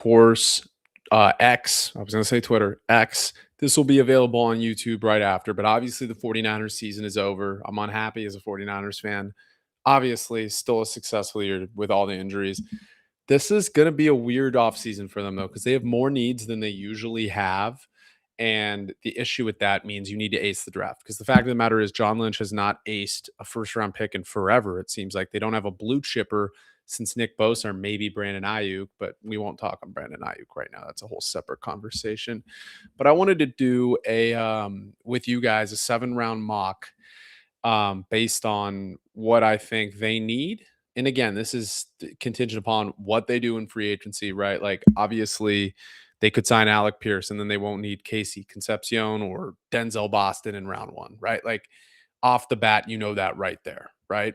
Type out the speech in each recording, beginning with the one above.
course, X, I was going to say Twitter, X. This will be available on YouTube right after, but obviously the 49ers season is over. I'm unhappy as a 49ers fan. Obviously, still a successful year with all the injuries. This is going to be a weird offseason for them, though, because they have more needs than they usually have. And the issue with that means you need to ace the draft because the fact of the matter is, John Lynch has not aced a first round pick in forever. It seems like they don't have a blue chipper since Nick Bosa or maybe Brandon Ayuk, but we won't talk on Brandon Ayuk right now. That's a whole separate conversation. But I wanted to do a with you guys a 7 round mock based on what I think they need. And again, this is contingent upon what they do in free agency, right? Like, obviously, they could sign Alec Pierce and then they won't need Casey Concepcion or Denzel Boston in round one, right? Like, off the bat, you know that right there, right?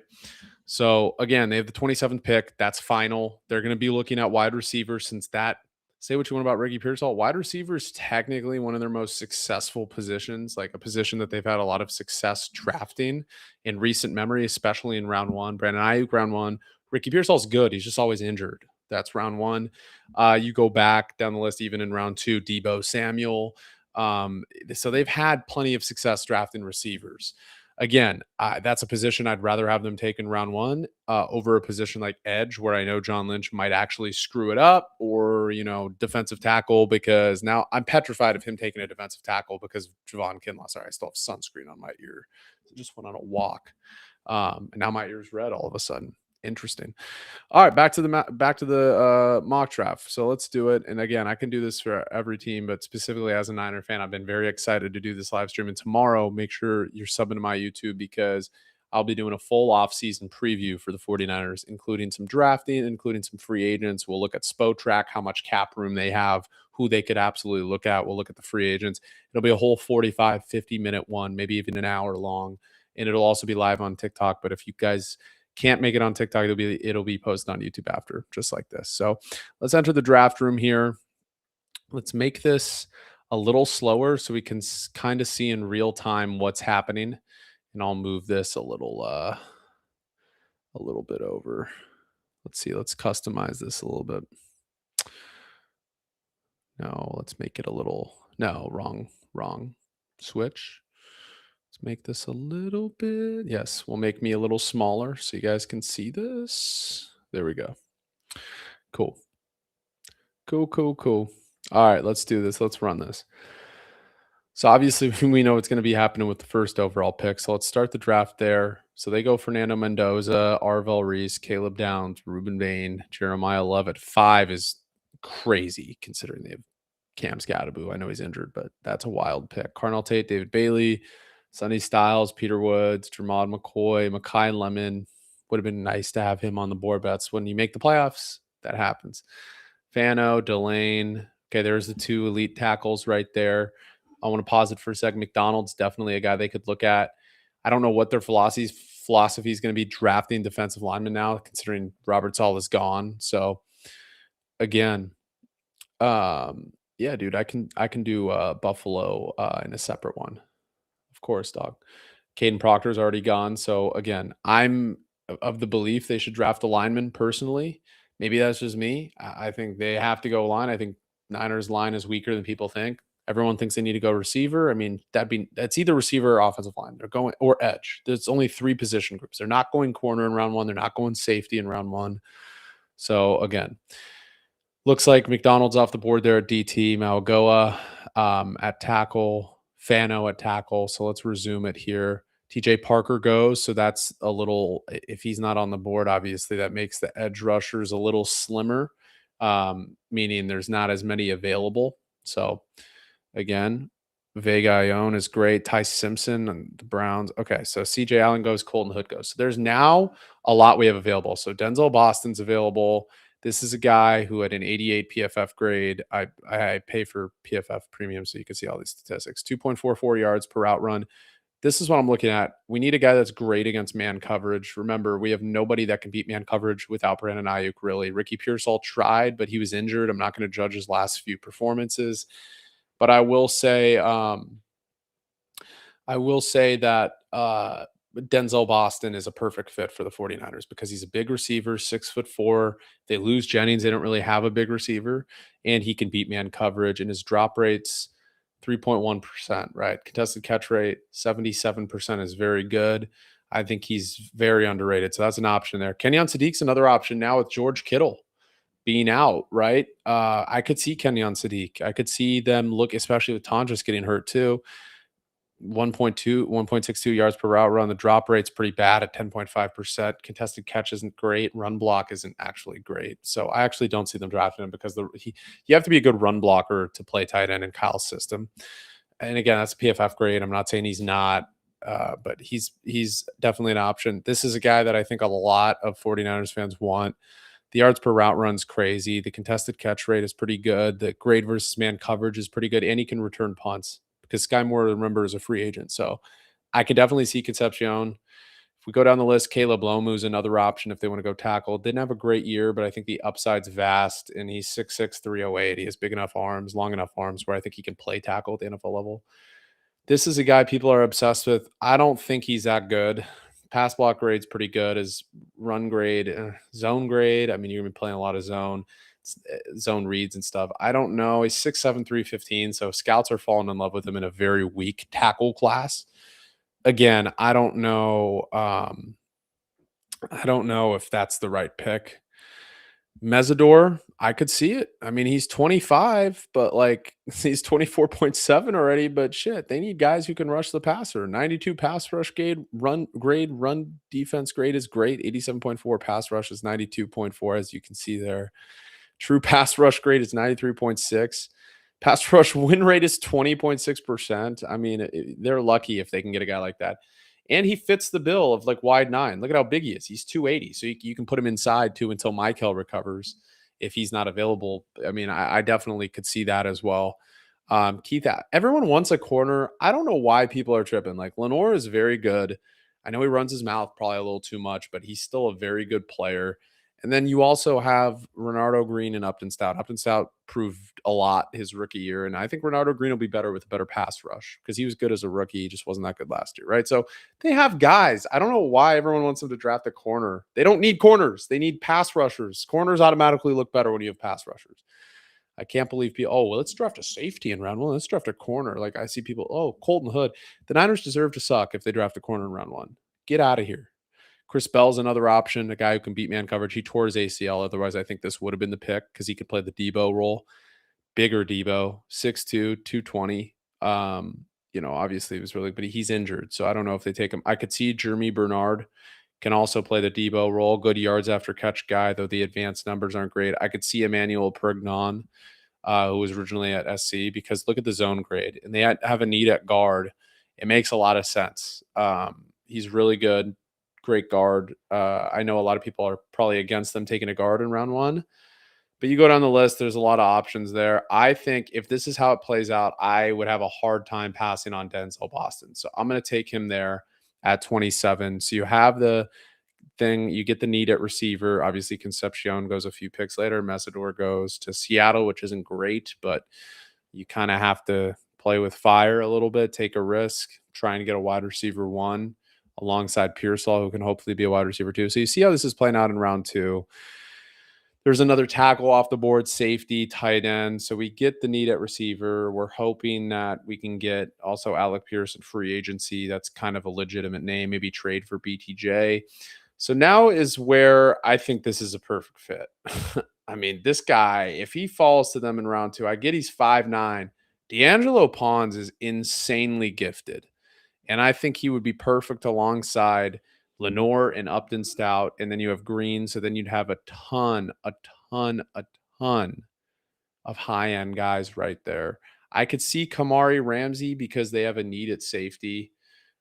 So again, they have the 27th pick. That's final. They're going to be looking at wide receiver since that, say what you want about Ricky Pearsall. Wide receiver is technically one of their most successful positions, like a position that they've had a lot of success drafting in recent memory, especially in round one. Brandon Ayuk, round one. Ricky Pearsall's good. He's just always injured. That's round one. You go back down the list, even in round two, Debo Samuel. So they've had plenty of success drafting receivers. Again, that's a position I'd rather have them take in round one over a position like edge, where I know John Lynch might actually screw it up, or, defensive tackle, because now I'm petrified of him taking a defensive tackle because of Javon Kinlaw. Sorry, I still have sunscreen on my ear. I just went on a walk. And now my ear's red all of a sudden. Interesting. All right, back to the mock draft. So let's do it. And again, I can do this for every team, but specifically as a Niner fan, I've been very excited to do this live stream. And tomorrow, make sure you're subbing to my YouTube because I'll be doing a full off-season preview for the 49ers, including some drafting, including some free agents. We'll look at Spotrac, how much cap room they have, who they could absolutely look at. We'll look at the free agents. It'll be a whole 45, 50-minute one, maybe even an hour long. And it'll also be live on TikTok. But if you guys can't make it on TikTok, it'll be posted on YouTube after, just like this. So let's enter the draft room here. Let's make this a little slower so we can kind of see in real time what's happening. And I'll move this a little bit over. Let's see. Let's customize this a little bit. No, let's make it a little. No, wrong. Switch. Let's make this a little bit. Yes, we'll make me a little smaller so you guys can see this. There we go. Cool. Cool. All right, let's do this. Let's run this. So obviously we know what's going to be happening with the first overall pick. So let's start the draft there. So they go Fernando Mendoza, Arvell Reese, Caleb Downs, Ruben Bain, Jeremiah Love at 5 is crazy considering they have Cam Scatterbu. I know he's injured, but that's a wild pick. Carnell Tate, David Bailey, Sonny Styles, Peter Woods, Jermod McCoy, Makai Lemon. Would have been nice to have him on the board, but that's when you make the playoffs. That happens. Fano, Delane. Okay, there's the 2 elite tackles right there. I want to pause it for a second. McDonald's definitely a guy they could look at. I don't know what their philosophy is going to be drafting defensive linemen now, considering Robert Sala is gone. So again, yeah, dude, I can do Buffalo in a separate one. Of course, dog. Caden Proctor's already gone. So again, I'm of the belief they should draft a lineman personally. Maybe that's just me. I think they have to go line. I think Niners line is weaker than people think. Everyone thinks they need to go receiver. I mean, that's either receiver or offensive line. They're going or edge. There's only 3 position groups. They're not going corner in round 1. They're not going safety in round 1. So again, looks like McDonald's off the board there at DT, Malgoa at tackle, Fano at tackle. So let's resume it here. TJ Parker goes. So that's a little, if he's not on the board, obviously that makes the edge rushers a little slimmer, meaning there's not as many available. So again, Vega Ione is great. Ty Simpson and the Browns. Okay, so CJ Allen goes, Colton Hood goes. So there's now a lot we have available. So Denzel Boston's available. This is a guy who had an 88 PFF grade. I pay for PFF premium so you can see all these statistics. 2.44 yards per route run. This is what I'm looking at. We need a guy that's great against man coverage. Remember, we have nobody that can beat man coverage without Brandon Ayuk, really. Ricky Pearsall tried, but he was injured. I'm not going to judge his last few performances. But I will say that Denzel Boston is a perfect fit for the 49ers because he's a big receiver, 6'4". They lose Jennings. They don't really have a big receiver, and he can beat man coverage. And his drop rates, 3.1%, right? Contested catch rate, 77% is very good. I think he's very underrated. So that's an option there. Kenyon Sadiq's another option now with George Kittle being out, right? I could see Kenyon Sadiq. I could see them look, especially with Tonjas getting hurt too. 1.62 yards per route run. The drop rate's pretty bad at 10.5%. Contested catch isn't great. Run block isn't actually great. So I actually don't see them drafting him because you have to be a good run blocker to play tight end in Kyle's system. And again, that's a PFF grade. I'm not saying he's not, but he's definitely an option. This is a guy that I think a lot of 49ers fans want. The yards per route run's crazy. The contested catch rate is pretty good. The grade versus man coverage is pretty good, and he can return punts because Sky Moore, remember, is a free agent. So I could definitely see Concepcion. If we go down the list, Caleb Lomu's another option if they want to go tackle. Didn't have a great year, but I think the upside's vast, and he's 6'6", 308. He has big enough arms, long enough arms where I think he can play tackle at the NFL level. This is a guy people are obsessed with. I don't think he's that good. Pass block grade's pretty good. His run grade, zone grade. I mean, you're gonna be playing a lot of zone reads and stuff. I don't know. He's 6'7", 315. So scouts are falling in love with him in a very weak tackle class. Again, I don't know. I don't know if that's the right pick. Mesidor, I could see it. I mean, he's 25, but like he's 24.7 already. But shit, they need guys who can rush the passer. 92 pass rush run defense grade is great. 87.4 pass rush is 92.4, as you can see there. True pass rush grade is 93.6. Pass rush win rate is 20.6%. I mean, they're lucky if they can get a guy like that. And he fits the bill of like wide nine. Look at how big he is. He's 280. So you can put him inside too until Michael recovers if he's not available. I mean, I definitely could see that as well. Keith, everyone wants a corner. I don't know why people are tripping. Like Lenore is very good. I know he runs his mouth probably a little too much, but he's still a very good player. And then you also have Renardo Green and Upton Stout. Upton Stout proved a lot his rookie year. And I think Renardo Green will be better with a better pass rush because he was good as a rookie. He just wasn't that good last year, right? So they have guys. I don't know why everyone wants them to draft a corner. They don't need corners. They need pass rushers. Corners automatically look better when you have pass rushers. I can't believe people, oh, well, let's draft a safety in round one. Let's draft a corner. Like I see people, oh, Colton Hood. The Niners deserve to suck if they draft a corner in round one. Get out of here. Chris Bell's another option, a guy who can beat man coverage. He tore his ACL. Otherwise, I think this would have been the pick because he could play the Debo role. Bigger Debo, 6'2", 220. Obviously he was really, but he's injured. So I don't know if they take him. I could see Jeremy Bernard can also play the Debo role. Good yards after catch guy, though the advanced numbers aren't great. I could see Emmanuel Perignon, who was originally at SC, because look at the zone grade. And they have a need at guard. It makes a lot of sense. He's really good. Great guard. I know a lot of people are probably against them taking a guard in round one, but you go down the list, there's a lot of options there. I think if this is how it plays out, I would have a hard time passing on Denzel Boston. So I'm going to take him there at 27. So you have the thing, you get the need at receiver. Obviously, Concepcion goes a few picks later. Mesidor goes to Seattle, which isn't great, but you kind of have to play with fire a little bit, take a risk, trying to get a wide receiver one alongside Pearsall, who can hopefully be a wide receiver too. So you see how this is playing out in round two. There's another tackle off the board, safety, tight end. So we get the need at receiver. We're hoping that we can get also Alec Pierce at free agency. That's kind of a legitimate name. Maybe trade for BTJ. So now is where I think this is a perfect fit. I mean, this guy, if he falls to them in round two, I get he's 5'9". D'Angelo Pons is insanely gifted. And I think he would be perfect alongside Lenore and Upton Stout. And then you have Green. So then you'd have a ton of high-end guys right there. I could see Kamari Ramsey because they have a need at safety.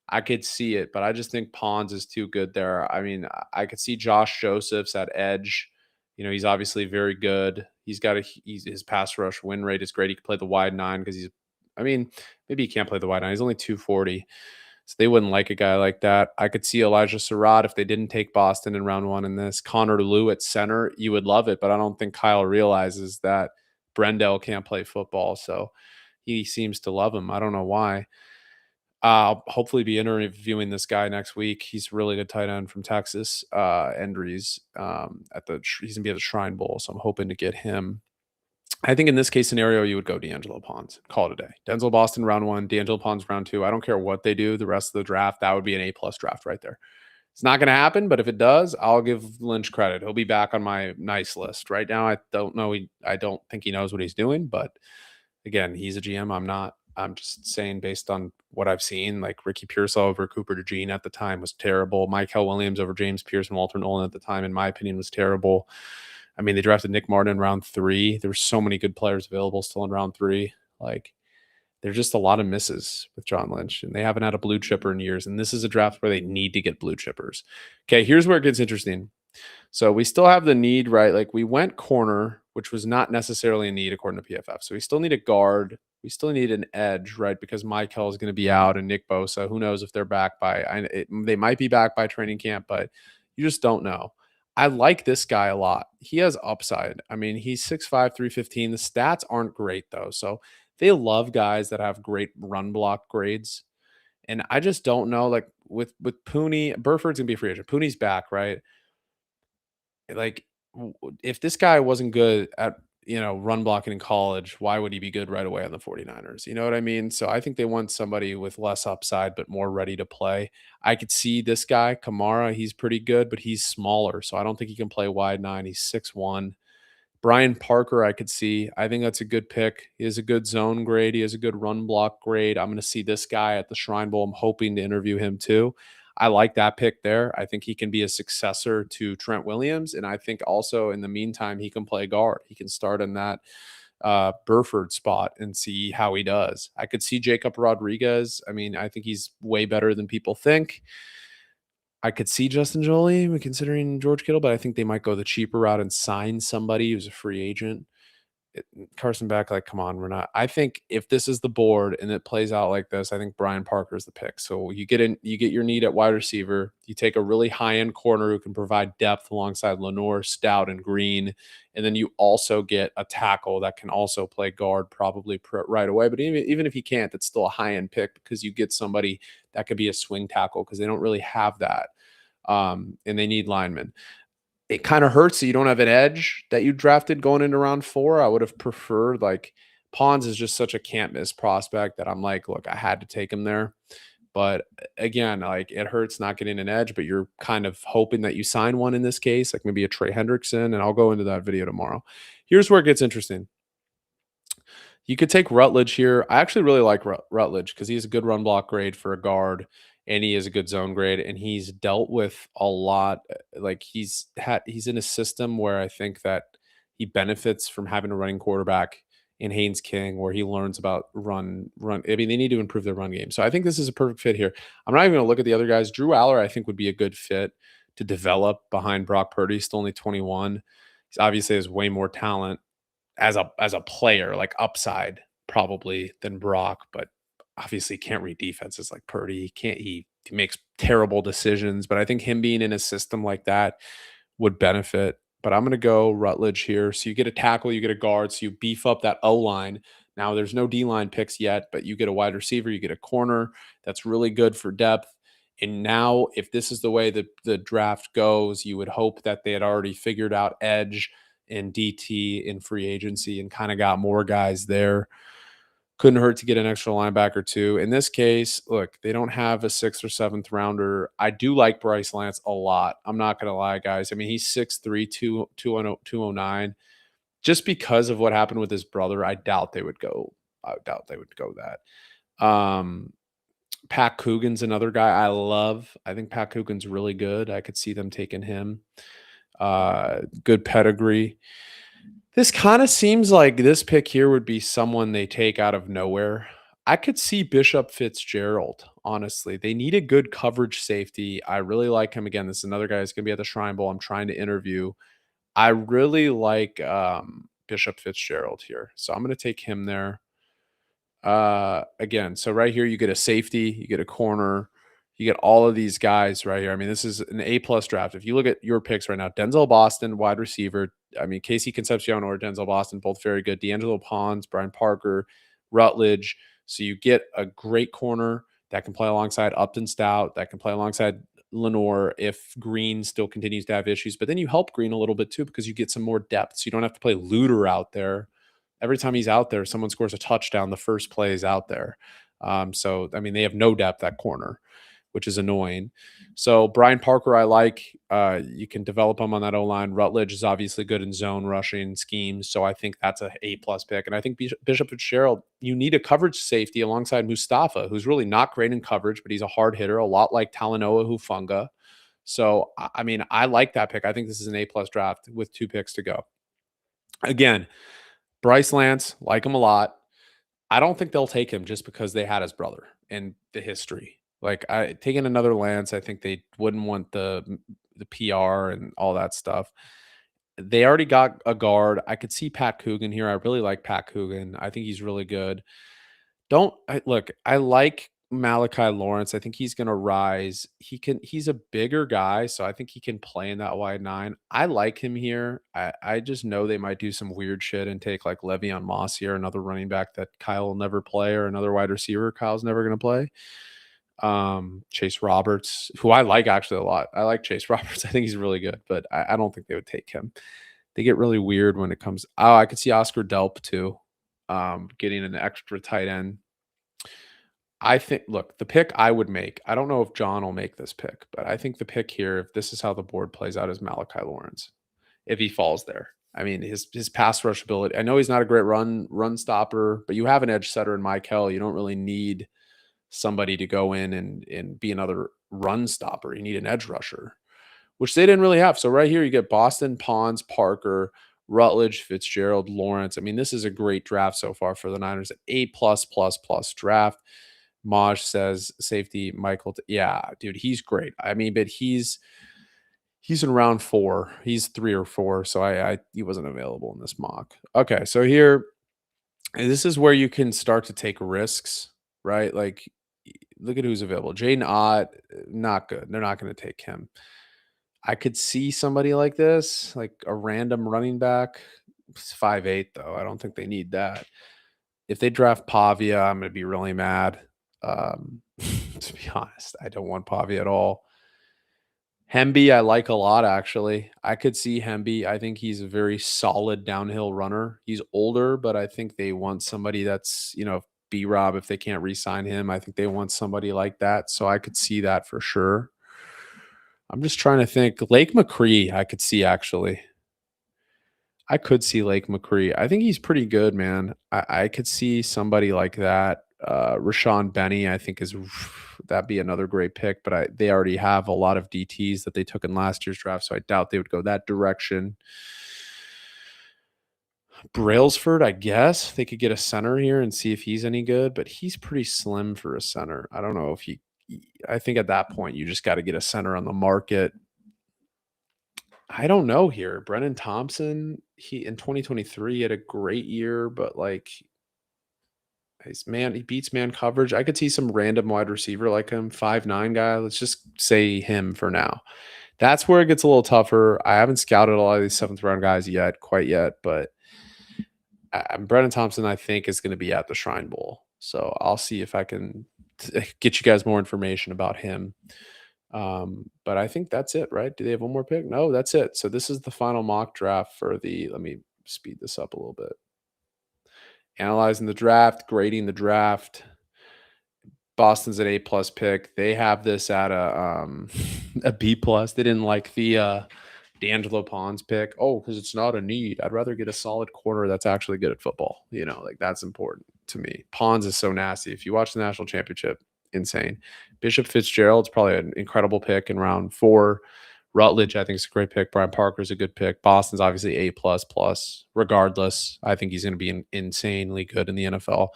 I could see it, but I just think Pons is too good there. I mean, I could see Josh Josephs at edge. He's obviously very good. His pass rush win rate is great. He could play the wide nine because maybe he can't play the wide nine. He's only 240. So they wouldn't like a guy like that. I could see Elijah Surratt if they didn't take Boston in round one in this. Connor Lew at center, you would love it, but I don't think Kyle realizes that Brendel can't play football. So he seems to love him. I don't know why. I'll hopefully be interviewing this guy next week. He's a really good tight end from Texas, Endries. He's gonna be at the Shrine Bowl, so I'm hoping to get him. I think in this case scenario, you would go D'Angelo Pons. Call it a day. Denzel Boston round one, D'Angelo Pons round two. I don't care what they do the rest of the draft. That would be an A+ draft right there. It's not going to happen, but if it does, I'll give Lynch credit. He'll be back on my nice list. Right now, I don't know. I don't think he knows what he's doing, but again, he's a GM. I'm not. I'm just saying based on what I've seen, like Ricky Pearsall over Cooper DeJean at the time was terrible. Michael Williams over James Pierce and Walter Nolan at the time, in my opinion, was terrible. I mean, they drafted Nick Martin in round 3. There were so many good players available still in round 3. Like, there's just a lot of misses with John Lynch, and they haven't had a blue chipper in years. And this is a draft where they need to get blue chippers. Okay, here's where it gets interesting. So we still have the need, right? Like we went corner, which was not necessarily a need according to PFF. So we still need a guard. We still need an edge, right? Because Michael is going to be out and Nick Bosa. Who knows if they're back by? They might be back by training camp, but you just don't know. I like this guy a lot. He has upside. I mean, he's 6'5", 315. The stats aren't great though. So they love guys that have great run block grades. And I just don't know. Like with Pooney, Burford's gonna be a free agent. Pooney's back, right? Like, if this guy wasn't good at, run blocking in college, why would he be good right away on the 49ers? You know what I mean? So I think they want somebody with less upside, but more ready to play. I could see this guy, Kamara, he's pretty good, but he's smaller. So I don't think he can play wide nine. He's 6'1". Brian Parker, I could see. I think that's a good pick. He has a good zone grade. He has a good run block grade. I'm going to see this guy at the Shrine Bowl. I'm hoping to interview him too. I like that pick there. I think he can be a successor to Trent Williams. And I think also in the meantime, he can play guard. He can start in that Burford spot and see how he does. I could see Jacob Rodriguez. I mean, I think he's way better than people think. I could see Justin Jolie considering George Kittle, but I think they might go the cheaper route and sign somebody who's a free agent. Carson Beck, like, come on, we're not. I think if this is the board and it plays out like this, I think Brian Parker is the pick. So you get your need at wide receiver. You take a really high end corner who can provide depth alongside Lenore, Stout, and Green, and then you also get a tackle that can also play guard probably right away. But even if he can't, it's still a high end pick because you get somebody that could be a swing tackle because they don't really have that, and they need linemen. It kind of hurts that you don't have an edge that you drafted going into round 4. I would have preferred, like, Pons is just such a can't miss prospect that I'm like, look, I had to take him there. But again, like, it hurts not getting an edge, but you're kind of hoping that you sign one in this case, like maybe a Trey Hendrickson, and I'll go into that video tomorrow. Here's where it gets interesting. You could take Rutledge here. I actually really like Rutledge because he's a good run block grade for a guard, and he is a good zone grade, and he's dealt with a lot. Like he's in a system where I think that he benefits from having a running quarterback in Haynes King, where he learns about run. I mean, they need to improve their run game. So I think this is a perfect fit here. I'm not even going to look at the other guys. Drew Aller, I think, would be a good fit to develop behind Brock Purdy. Still only 21. He's obviously has way more talent as a player, like upside probably than Brock, but obviously can't read defenses like Purdy. He makes terrible decisions, but I think him being in a system like that would benefit. But I'm going to go Rutledge here. So you get a tackle, you get a guard, so you beef up that O line. Now there's no D line picks yet, but you get a wide receiver, you get a corner that's really good for depth. And now, if this is the way that the draft goes, you would hope that they had already figured out edge in DT in free agency and kind of got more guys there. Couldn't hurt to get an extra linebacker too. In this case, look, they don't have a 6th or 7th rounder. I do like Bryce Lance a lot. I'm not going to lie, guys. I mean, he's 6'3", 209. Just because of what happened with his brother, I doubt they would go. I doubt they would go that. Pat Coogan's another guy I love. I think Pat Coogan's really good. I could see them taking him. Good pedigree. This kind of seems like this pick here would be someone they take out of nowhere. I could see Bishop Fitzgerald, honestly. They need a good coverage safety. I really like him. Again, this is another guy who's going to be at the Shrine Bowl. I'm trying to interview. I really like Bishop Fitzgerald here. So I'm going to take him there. Again, so right here, you get a safety, you get a corner, you get all of these guys right here. I mean, this is an A+ draft. If you look at your picks right now, Denzel Boston, wide receiver. I mean, Casey Concepcion or Denzel Boston, both very good. D'Angelo Pons, Brian Parker, Rutledge. So you get a great corner that can play alongside Upton Stout, that can play alongside Lenore if Green still continues to have issues. But then you help Green a little bit too because you get some more depth. So you don't have to play Luter out there. Every time he's out there, someone scores a touchdown. The first play is out there. So I mean, they have no depth at corner, which is annoying. So Brian Parker, I like. You can develop him on that O line. Rutledge is obviously good in zone rushing schemes, so I think that's A+ pick. And I think Bishop Fitzgerald, you need a coverage safety alongside Mustafa, who's really not great in coverage, but he's a hard hitter, a lot like Talanoa Hufanga. So I mean, I like that pick. I think this is an A+ draft with 2 picks to go. Again, Bryce Lance, like him a lot. I don't think they'll take him just because they had his brother and the history. Like I taking another Lance, I think they wouldn't want the PR and all that stuff. They already got a guard. I could see Pat Coogan here. I really like Pat Coogan. I think he's really good. Look, I like Malachi Lawrence. I think he's going to rise. He's a bigger guy, so I think he can play in that wide 9. I like him here. I just know they might do some weird shit and take like Le'Veon Moss here, another running back that Kyle will never play, or another wide receiver Kyle's never going to play. Chase Roberts, who I like actually a lot. I like Chase Roberts. I think he's really good, but I don't think they would take him. They get really weird when it comes. Oh, I could see Oscar Delp too. Getting an extra tight end. I think, look, the pick I would make, I don't know if John will make this pick, but I think the pick here, if this is how the board plays out, is Malachi Lawrence, if he falls there. I mean, his pass rush ability. I know he's not a great run stopper, but you have an edge setter in Michael. You don't really need somebody to go in and be another run stopper. You need an edge rusher, which they didn't really have. So right here, you get Boston, Pons, Parker, Rutledge, Fitzgerald, Lawrence. I mean, this is a great draft so far for the Niners. A+++ draft. Maj says safety Michael. Yeah, dude, he's great. I mean, but he's in round 4. He's 3 or 4, so he wasn't available in this mock. Okay, so here, this is where you can start to take risks, right? Like, look at who's available. Jaden Ott, not good. They're not going to take him. I could see somebody like this, like a random running back. It's 5'8", though. I don't think they need that. If they draft Pavia, I'm going to be really mad. To be honest, I don't want Pavia at all. Hemby, I like a lot, actually. I could see Hemby. I think he's a very solid downhill runner. He's older, but I think they want somebody that's, B-Rob, if they can't re-sign him, I think they want somebody like that. So I could see that for sure. I'm just trying to think. Lake McCree, I could see, actually. I could see Lake McCree. I think he's pretty good, man. I could see somebody like that. Rashawn Benny, I think that'd be another great pick, but they already have a lot of DTs that they took in last year's draft, so I doubt they would go that direction. Brailsford, I guess they could get a center here and see if he's any good, but he's pretty slim for a center. I don't know if I think at that point you just got to get a center on the market. I don't know here. Brennan Thompson, he in 2023 had a great year, but like he beats man coverage. I could see some random wide receiver like him, 5'9" guy. Let's just say him for now. That's where it gets a little tougher. I haven't scouted a lot of these 7th round guys quite yet, but Brennan Thompson, I think, is going to be at the Shrine Bowl. So I'll see if I can get you guys more information about him. But I think that's it, right? Do they have one more pick? No, that's it. So this is the final mock draft for let me speed this up a little bit. Analyzing the draft, grading the draft. Boston's an A+ pick. They have this at a B+. They didn't like the D'Angelo Pons pick. Oh, because it's not a need. I'd rather get a solid corner that's actually good at football. Like that's important to me. Pons is so nasty. If you watch the national championship, insane. Bishop Fitzgerald's probably an incredible pick in round 4. Rutledge, I think, is a great pick. Brian Parker's a good pick. Boston's obviously A++. Regardless, I think he's going to be insanely good in the NFL.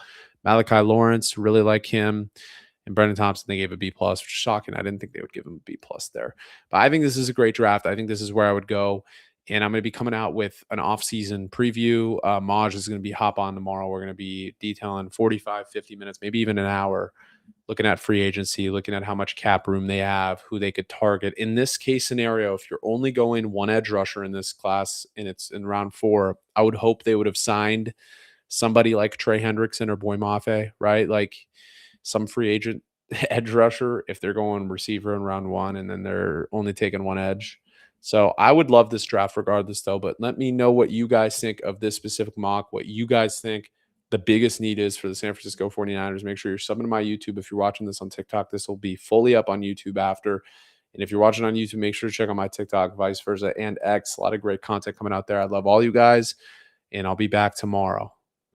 Malachi Lawrence, really like him. And Brendan Thompson, they gave a B+, which is shocking. I didn't think they would give him a B+ there. But I think this is a great draft. I think this is where I would go. And I'm going to be coming out with an off-season preview. Maj is going to be hop on tomorrow. We're going to be detailing 45, 50 minutes, maybe even an hour, looking at free agency, looking at how much cap room they have, who they could target. In this case scenario, if you're only going one edge rusher in this class and it's in round 4, I would hope they would have signed somebody like Trey Hendrickson or Boy Mafe, right? Like some free agent edge rusher if they're going receiver in round one and then they're only taking one edge. So I would love this draft regardless, though. But let me know what you guys think of this specific mock, what you guys think the biggest need is for the San Francisco 49ers. Make sure you're subbing to my YouTube. If you're watching this on TikTok, this will be fully up on YouTube after. And if you're watching on YouTube, make sure to check out my TikTok, vice versa, and X. A lot of great content coming out there. I love all you guys, and I'll be back tomorrow.